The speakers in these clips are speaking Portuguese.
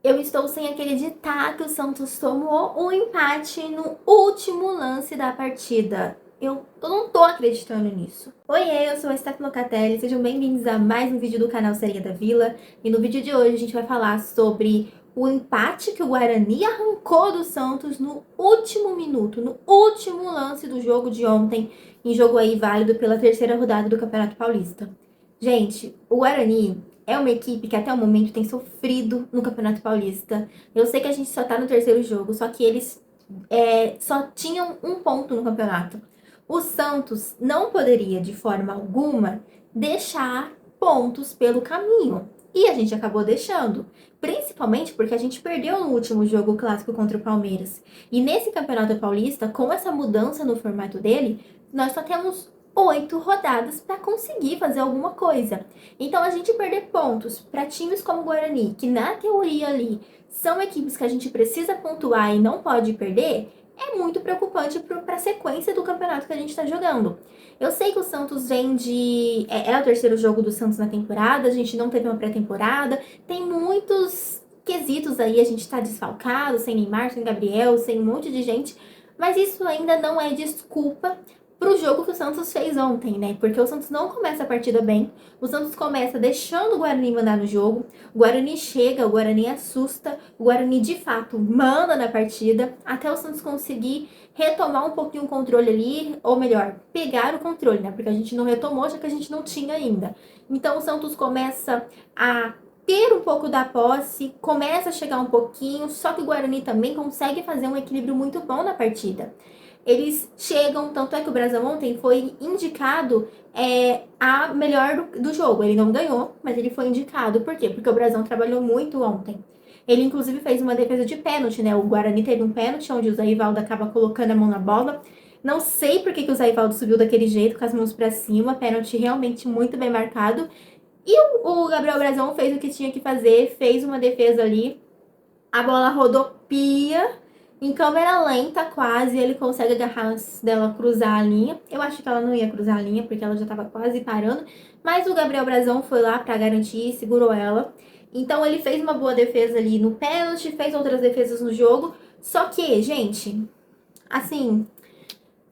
Eu estou sem acreditar que o Santos tomou um empate no último lance da partida. Eu não tô acreditando nisso. Oiê, eu sou a Steph Locatelli, sejam bem-vindos a mais um vídeo do canal Sereia da Vila. E no vídeo de hoje a gente vai falar sobre o empate que o Guarani arrancou do Santos no último minuto, no último lance do jogo de ontem, em jogo aí válido pela terceira rodada do Campeonato Paulista. Gente, o Guarani é uma equipe que até o momento tem sofrido no Campeonato Paulista. Eu sei que a gente só tá no terceiro jogo, só que eles só tinham um ponto no campeonato. O Santos não poderia, de forma alguma, deixar pontos pelo caminho. E a gente acabou deixando. Principalmente porque a gente perdeu no último jogo clássico contra o Palmeiras. E nesse Campeonato Paulista, com essa mudança no formato dele, nós só temos 8 rodadas para conseguir fazer alguma coisa. Então a gente perder pontos para times como o Guarani, que na teoria ali são equipes que a gente precisa pontuar e não pode perder, é muito preocupante para a sequência do campeonato que a gente está jogando. Eu sei que o Santos vem de. É o terceiro jogo do Santos na temporada, a gente não teve uma pré-temporada, tem muitos quesitos aí, a gente está desfalcado, sem Neymar, sem Gabriel, sem um monte de gente, mas isso ainda não é desculpa pro jogo que o Santos fez ontem, né? Porque o Santos não começa a partida bem, o Santos começa deixando o Guarani mandar no jogo, o Guarani chega, o Guarani assusta, o Guarani de fato manda na partida, até o Santos conseguir retomar um pouquinho o controle ali, ou melhor, pegar o controle, né? Porque a gente não retomou, já que a gente não tinha ainda. Então o Santos começa a ter um pouco da posse, começa a chegar um pouquinho, só que o Guarani também consegue fazer um equilíbrio muito bom na partida. Eles chegam, tanto é que o Brasão ontem foi indicado a melhor do jogo. Ele não ganhou, mas ele foi indicado. Por quê? Porque o Brasão trabalhou muito ontem. Ele, inclusive, fez uma defesa de pênalti, né? O Guarani teve um pênalti onde o Zé Ivaldo acaba colocando a mão na bola. Não sei por que o Zé Ivaldo subiu daquele jeito, com as mãos para cima. Pênalti realmente muito bem marcado. E o Gabriel Brasão fez o que tinha que fazer, fez uma defesa ali. A bola rodopia em câmera lenta, quase, ele consegue agarrar antes dela cruzar a linha. Eu acho que ela não ia cruzar a linha, porque ela já estava quase parando. Mas o Gabriel Brazão foi lá para garantir e segurou ela. Então ele fez uma boa defesa ali no pênalti, fez outras defesas no jogo. Só que, gente, assim,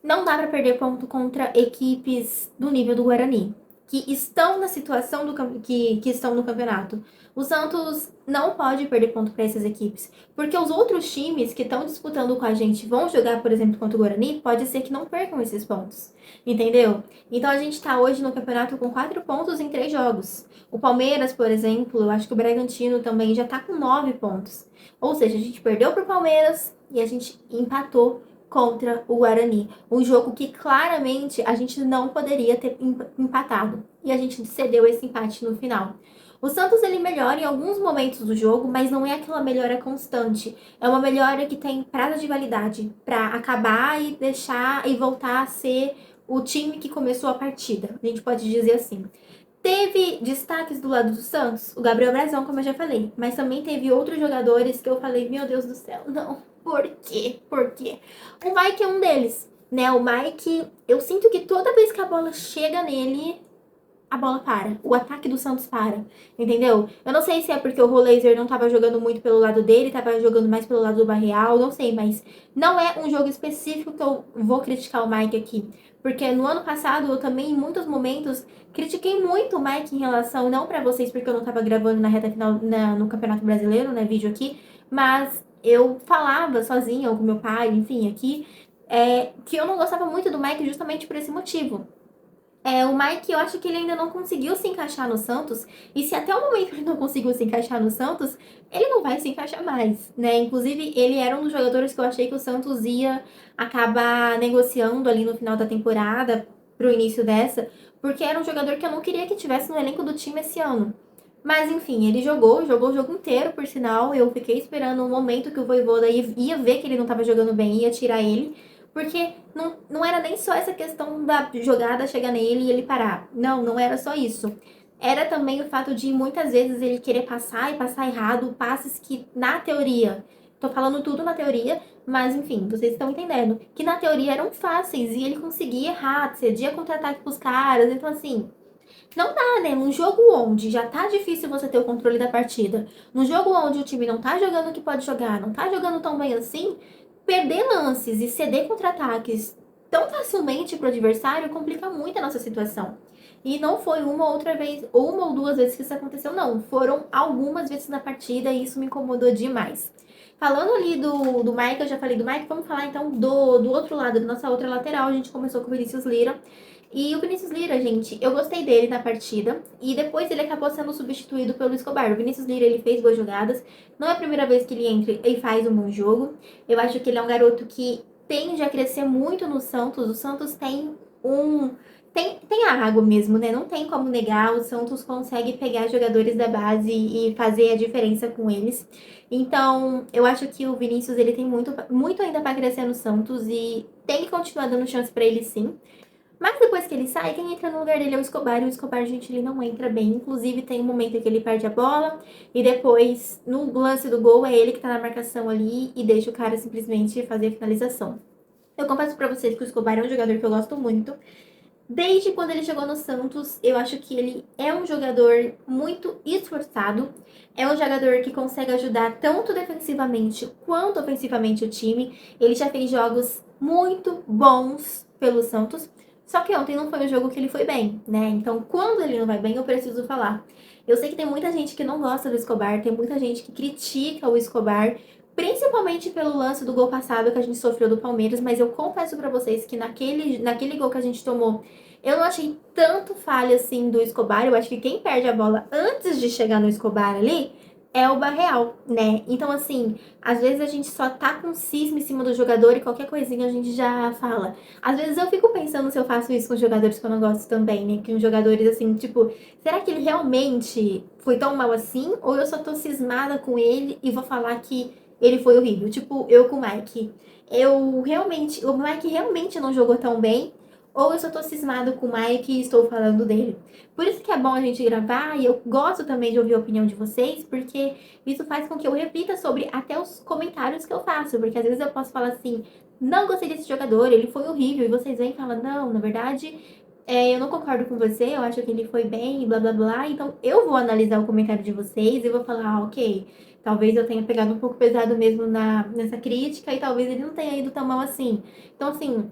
não dá para perder ponto contra equipes do nível do Guarani, que estão na situação que estão no campeonato. O Santos não pode perder ponto para essas equipes, porque os outros times que estão disputando com a gente vão jogar, por exemplo, contra o Guarani, pode ser que não percam esses pontos, entendeu? Então a gente está hoje no campeonato com 4 pontos em 3 jogos. O Palmeiras, por exemplo, eu acho que o Bragantino também já está com 9 pontos. Ou seja, a gente perdeu para o Palmeiras e a gente empatou contra o Guarani. Um jogo que claramente a gente não poderia ter empatado. E a gente cedeu esse empate no final. O Santos ele melhora em alguns momentos do jogo, mas não é aquela melhora constante. É uma melhora que tem prazo de validade para acabar e deixar e voltar a ser o time que começou a partida. A gente pode dizer assim. Teve destaques do lado do Santos, o Gabriel Brazão, como eu já falei, mas também teve outros jogadores que eu falei, meu Deus do céu, não, por quê? Por quê? O Mike é um deles, né? O Mike, eu sinto que toda vez que a bola chega nele, a bola para. O ataque do Santos para, entendeu? Eu não sei se é porque o Roleiser não tava jogando muito pelo lado dele, tava jogando mais pelo lado do Barreal, não sei, mas não é um jogo específico que eu vou criticar o Mike aqui. Porque no ano passado eu também, em muitos momentos, critiquei muito o Mike em relação, não pra vocês, porque eu não tava gravando na reta final no Campeonato Brasileiro, né, vídeo aqui, mas eu falava sozinha ou com meu pai, enfim, aqui, que eu não gostava muito do Mike justamente por esse motivo. O Mike, eu acho que ele ainda não conseguiu se encaixar no Santos. E se até o momento ele não conseguiu se encaixar no Santos, ele não vai se encaixar mais, né? Inclusive, ele era um dos jogadores que eu achei que o Santos ia acabar negociando ali no final da temporada, pro início dessa, porque era um jogador que eu não queria que tivesse no elenco do time esse ano. Mas enfim, ele jogou o jogo inteiro, por sinal. Eu fiquei esperando um momento que o Vojvoda ia ver que ele não estava jogando bem, ia tirar ele. Porque não era nem só essa questão da jogada chegar nele e ele parar. Não, não era só isso. Era também o fato de muitas vezes ele querer passar e passar errado, passes que na teoria, tô falando tudo na teoria, mas enfim, vocês estão entendendo, que na teoria eram fáceis e ele conseguia errar, cedia contra-ataque pros caras, então assim, Não dá, né? Num jogo onde já tá difícil você ter o controle da partida, num jogo onde o time não tá jogando o que pode jogar, não tá jogando tão bem assim, perder lances e ceder contra-ataques tão facilmente pro adversário complica muito a nossa situação. E não foi uma ou outra vez, ou uma ou duas vezes que isso aconteceu, não. Foram algumas vezes na partida e isso me incomodou demais. Falando ali do Mike, eu já falei do Mike, vamos falar então do outro lado, da nossa outra lateral. A gente começou com o Vinícius Lira. E o Vinícius Lira, gente, eu gostei dele na partida. E depois ele acabou sendo substituído pelo Escobar. O Vinícius Lira, ele fez boas jogadas. Não é a primeira vez que ele entra e faz um bom jogo. Eu acho que ele é um garoto que tende a crescer muito no Santos. O Santos tem um... Tem a água mesmo, né? Não tem como negar. O Santos consegue pegar jogadores da base e fazer a diferença com eles. Então, eu acho que o Vinícius, ele tem muito ainda para crescer no Santos e tem que continuar dando chance para ele, sim. Mas depois que ele sai, quem entra no lugar dele é o Escobar. E o Escobar, gente, ele não entra bem. Inclusive, tem um momento em que ele perde a bola. E depois, no lance do gol, é ele que tá na marcação ali e deixa o cara simplesmente fazer a finalização. Eu confesso pra vocês que o Escobar é um jogador que eu gosto muito. Desde quando ele chegou no Santos, eu acho que ele é um jogador muito esforçado. É um jogador que consegue ajudar tanto defensivamente quanto ofensivamente o time. Ele já fez jogos muito bons pelo Santos. Só que ontem não foi um jogo que ele foi bem, né? Então, quando ele não vai bem, eu preciso falar. Eu sei que tem muita gente que não gosta do Escobar, tem muita gente que critica o Escobar, principalmente pelo lance do gol passado que a gente sofreu do Palmeiras, mas eu confesso pra vocês que naquele gol que a gente tomou, eu não achei tanto falha assim do Escobar. Eu acho que quem perde a bola antes de chegar no Escobar ali é o Barreal, né? Então, assim, às vezes a gente só tá com cisma em cima do jogador e qualquer coisinha a gente já fala. Às vezes eu fico pensando se eu faço isso com jogadores que eu não gosto também, né? Que os jogadores, assim, tipo, será que ele realmente foi tão mal assim? Ou eu só tô cismada com ele e vou falar que ele foi horrível? Tipo, eu com o Mike. O Mike realmente não jogou tão bem, ou eu só tô cismado com o Mike e estou falando dele. Por isso que é bom a gente gravar, e eu gosto também de ouvir a opinião de vocês, porque isso faz com que eu reflita sobre até os comentários que eu faço, porque às vezes eu posso falar assim, não gostei desse jogador, ele foi horrível, e vocês vêm e falam, não, na verdade, eu não concordo com você, eu acho que ele foi bem, e blá blá blá, então eu vou analisar o comentário de vocês e vou falar, ok, talvez eu tenha pegado um pouco pesado mesmo nessa crítica, e talvez ele não tenha ido tão mal assim. Então, assim,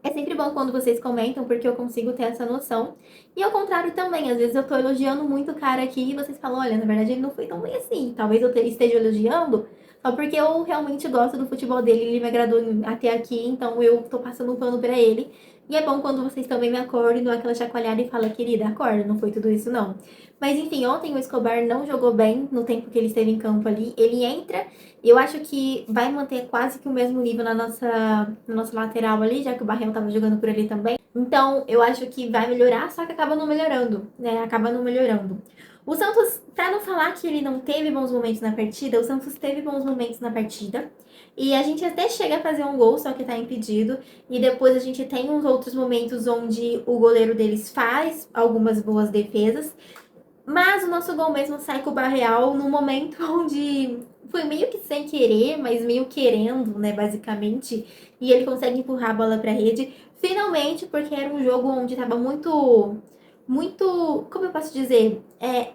é sempre bom quando vocês comentam, porque eu consigo ter essa noção. E ao contrário também, às vezes eu tô elogiando muito o cara aqui e vocês falam, olha, na verdade ele não foi tão bem assim. Talvez eu esteja elogiando só porque eu realmente gosto do futebol dele, ele me agradou até aqui, então eu tô passando um pano pra ele. E é bom quando vocês também me acordam, dão aquela chacoalhada e falam, querida, acorda, não foi tudo isso não. Mas enfim, ontem o Escobar não jogou bem no tempo que ele esteve em campo ali. Ele entra e eu acho que vai manter quase que o mesmo nível na nossa lateral ali, já que o Barreal tava jogando por ali também. Então, eu acho que vai melhorar, só que acaba não melhorando, né? Acaba não melhorando. O Santos, pra não falar que ele não teve bons momentos na partida, o Santos teve bons momentos na partida. E a gente até chega a fazer um gol, só que tá impedido. E depois a gente tem uns outros momentos onde o goleiro deles faz algumas boas defesas. Mas o nosso gol mesmo sai com o Barreal no momento onde foi meio que sem querer, mas meio querendo, né, basicamente. E ele consegue empurrar a bola pra rede. Finalmente, porque era um jogo onde tava muito, como eu posso dizer?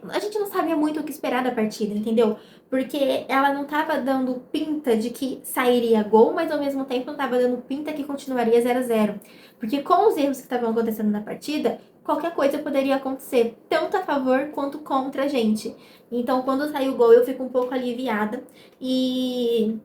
A gente não sabia muito o que esperar da partida, entendeu? Porque ela não tava dando pinta de que sairia gol, mas ao mesmo tempo não tava dando pinta que continuaria 0-0. Porque com os erros que estavam acontecendo na partida, qualquer coisa poderia acontecer, tanto a favor quanto contra a gente. Então, quando saiu o gol, eu fico um pouco aliviada. E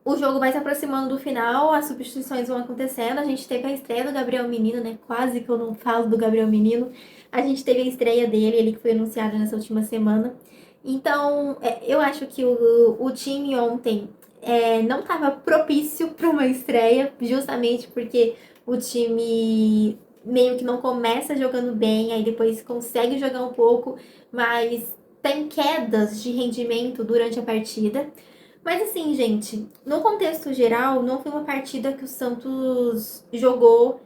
o jogo vai se aproximando do final, as substituições vão acontecendo. A gente teve a estreia do Gabriel Menino, né? Quase que eu não falo do Gabriel Menino. A gente teve a estreia dele, ele que foi anunciado nessa última semana. Então, eu acho que o time ontem não estava propício para uma estreia, justamente porque o time meio que não começa jogando bem, aí depois consegue jogar um pouco, mas tem quedas de rendimento durante a partida. Mas assim, gente, no contexto geral, não foi uma partida que o Santos jogou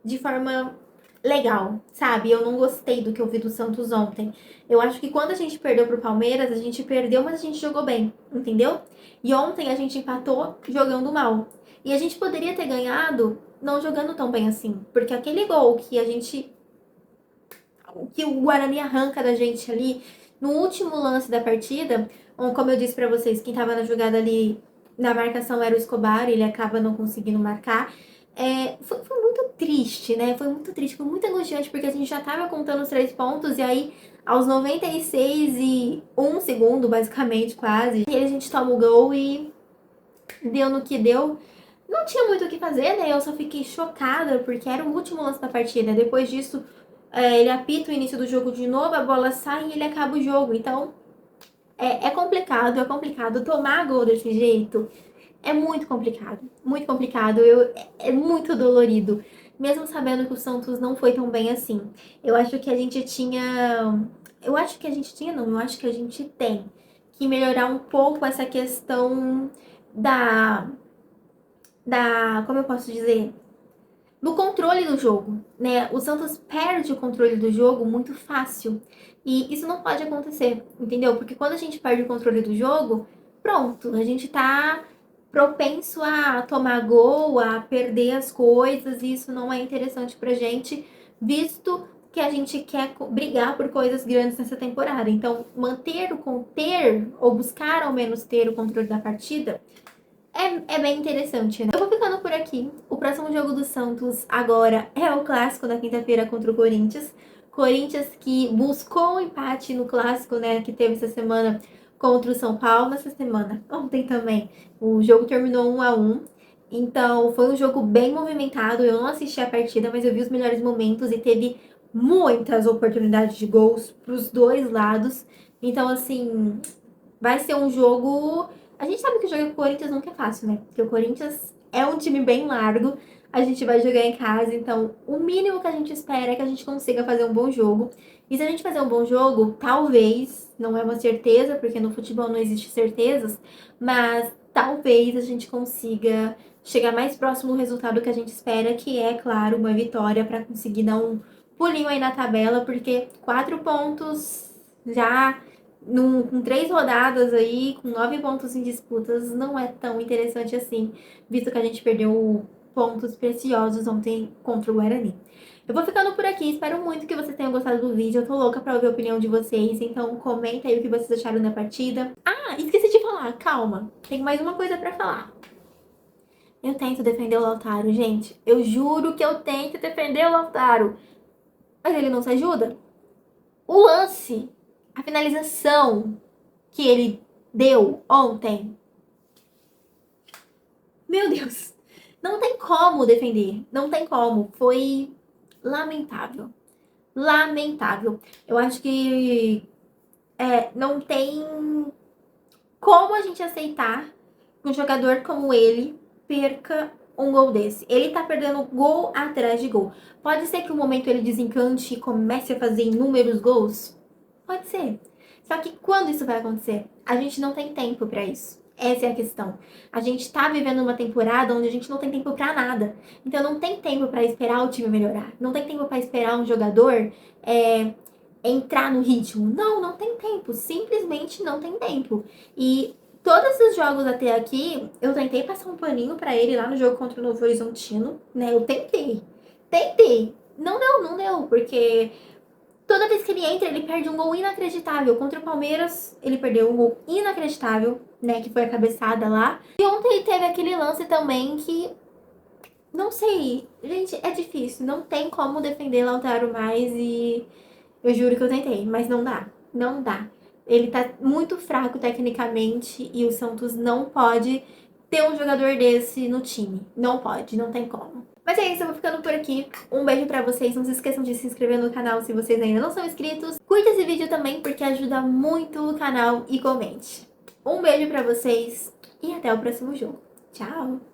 de forma legal, sabe? Eu não gostei do que eu vi do Santos ontem. Eu acho que quando a gente perdeu pro Palmeiras, a gente perdeu, mas a gente jogou bem, entendeu? E ontem a gente empatou jogando mal. E a gente poderia ter ganhado não jogando tão bem assim, porque aquele gol que a gente que o Guarani arranca da gente ali no último lance da partida, como eu disse pra vocês, quem tava na jogada ali na marcação era o Escobar, ele acaba não conseguindo marcar. Foi muito triste, né? Foi muito triste, foi muito angustiante, porque a gente já tava contando os 3 pontos, e aí, aos 96 e 1 segundo, basicamente, quase, e aí a gente toma o gol e deu no que deu. Não tinha muito o que fazer, né? Eu só fiquei chocada, porque era o último lance da partida. Depois disso, ele apita o início do jogo de novo, a bola sai e ele acaba o jogo. Então, é complicado, é complicado. Tomar gol desse jeito é muito complicado. Muito complicado. É muito dolorido. Mesmo sabendo que o Santos não foi tão bem assim. Eu acho que a gente tinha. Eu acho que a gente tinha, não. Eu acho que a gente tem que melhorar um pouco essa questão da. Como eu posso dizer? Do controle do jogo, né? O Santos perde o controle do jogo muito fácil. E isso não pode acontecer, entendeu? Porque quando a gente perde o controle do jogo, pronto, a gente tá propenso a tomar gol, a perder as coisas, e isso não é interessante pra gente, visto que a gente quer brigar por coisas grandes nessa temporada. Então, ter ou buscar ao menos ter o controle da partida é bem interessante, né? Eu vou ficando por aqui. O próximo jogo do Santos agora é o clássico da quinta-feira contra o Corinthians. Corinthians que buscou o empate no clássico, né, que teve essa semana contra o São Paulo. Essa semana, ontem também, o jogo terminou 1-1. Então, foi um jogo bem movimentado. Eu não assisti a partida, mas eu vi os melhores momentos e teve muitas oportunidades de gols pros dois lados. Então, assim, vai ser um jogo. A gente sabe que jogar com o Corinthians nunca é fácil, né? Porque o Corinthians é um time bem largo. A gente vai jogar em casa, então o mínimo que a gente espera é que a gente consiga fazer um bom jogo. E se a gente fazer um bom jogo, talvez, não é uma certeza, porque no futebol não existe certezas, mas talvez a gente consiga chegar mais próximo do resultado que a gente espera, que é, claro, uma vitória para conseguir dar um pulinho aí na tabela, porque 4 pontos já com 3 rodadas aí, com 9 pontos em disputas, não é tão interessante assim, visto que a gente perdeu pontos preciosos ontem contra o Guarani. Eu vou ficando por aqui, espero muito que vocês tenham gostado do vídeo, eu tô louca pra ouvir a opinião de vocês, então comenta aí o que vocês acharam da partida. Ah, esqueci de falar, calma, tem mais uma coisa pra falar. Eu tento defender o Lautaro, gente, eu juro que eu tento defender o Lautaro, mas ele não se ajuda. O lance, a finalização que ele deu ontem, meu Deus, não tem como defender, não tem como, foi lamentável, lamentável. Eu acho que não tem como a gente aceitar que um jogador como ele perca um gol desse. Ele tá perdendo gol atrás de gol. Pode ser que um momento ele desencante e comece a fazer inúmeros gols? Pode ser. Só que quando isso vai acontecer? A gente não tem tempo pra isso. Essa é a questão. A gente tá vivendo uma temporada onde a gente não tem tempo pra nada. Então não tem tempo pra esperar o time melhorar. Não tem tempo pra esperar um jogador entrar no ritmo. Não, não tem tempo. Simplesmente não tem tempo. E todos os jogos até aqui, eu tentei passar um paninho pra ele lá no jogo contra o Novo Horizontino, né? Eu tentei. Tentei. Não deu, porque toda vez que ele entra, ele perde um gol inacreditável. Contra o Palmeiras, ele perdeu um gol inacreditável, né? Que foi a cabeçada lá. E ontem teve aquele lance também que, não sei, gente, é difícil. Não tem como defender Lautaro mais e eu juro que eu tentei, mas não dá. Não dá. Ele tá muito fraco tecnicamente e o Santos não pode ter um jogador desse no time. Não pode, não tem como. Mas é isso, eu vou ficando por aqui. Um beijo pra vocês. Não se esqueçam de se inscrever no canal se vocês ainda não são inscritos. Curta esse vídeo também porque ajuda muito o canal e comente. Um beijo pra vocês e até o próximo jogo. Tchau!